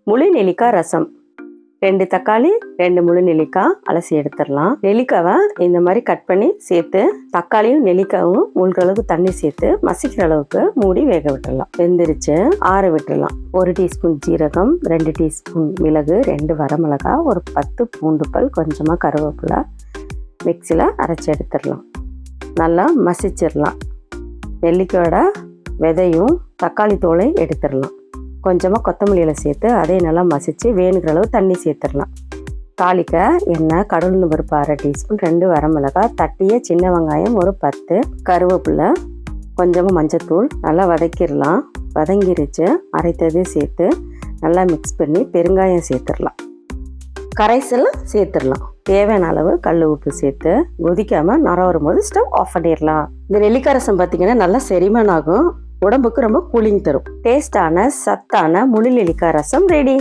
முழு நெல்லிக்காய் ரசம். 2 தக்காளி, 2 முழு நெல்லிக்காய் அலசி எடுத்துடலாம். நெல்லிக்காவை இந்த மாதிரி கட் பண்ணி சேர்த்து தக்காளியும் நெல்லிக்காயும் முழுக்களவுக்கு தண்ணி சேர்த்து மசிக்கிற அளவுக்கு மூடி வேக விட்டுடலாம். வெந்திரிச்சு ஆற விட்டுடலாம். 1 டீஸ்பூன் ஜீரகம், 2 டீஸ்பூன் மிளகு, 2 வரமிளகாய், ஒரு 10 பூண்டு பல், கொஞ்சமாக கருவேப்பிலை மிக்சியில் அரைச்சி எடுத்துடலாம். நல்லா மசிச்சிடலாம். நெல்லிக்காயோட விதையும் தக்காளி தோலை எடுத்துடலாம். கொஞ்சமாக கொத்தமல்லியில் சேர்த்து அதே நல்லா மசித்து வேணுங்கிற அளவு தண்ணி சேர்த்துடலாம். தாளிக்க எண்ணெய், கடவுள் பருப்பு 1/2 டீஸ்பூன், 2 வரமிளகாய், தட்டிய சின்ன வெங்காயம் ஒரு 10, கருவேப்பிலை, கொஞ்சமாக மஞ்சத்தூள் நல்லா வதக்கிடலாம். வதங்கிருச்சு அரைத்தது சேர்த்து நல்லா மிக்ஸ் பண்ணி பெருங்காயம் சேர்த்துடலாம். கரைசல் சேர்த்துடலாம். தேவையான அளவு கல் உப்பு சேர்த்து கொதிக்காமல் நுர வரும்போது ஸ்டவ் ஆஃப் பண்ணிடலாம். இந்த நெல்லிக்காய் ரசம் பார்த்திங்கன்னா நல்லா செரிமானம் ஆகும், உடம்புக்கு ரொம்ப கூலிங் தரும். டேஸ்டான சத்தான முழு நெல்லிக்காய் ரசம் ரெடி.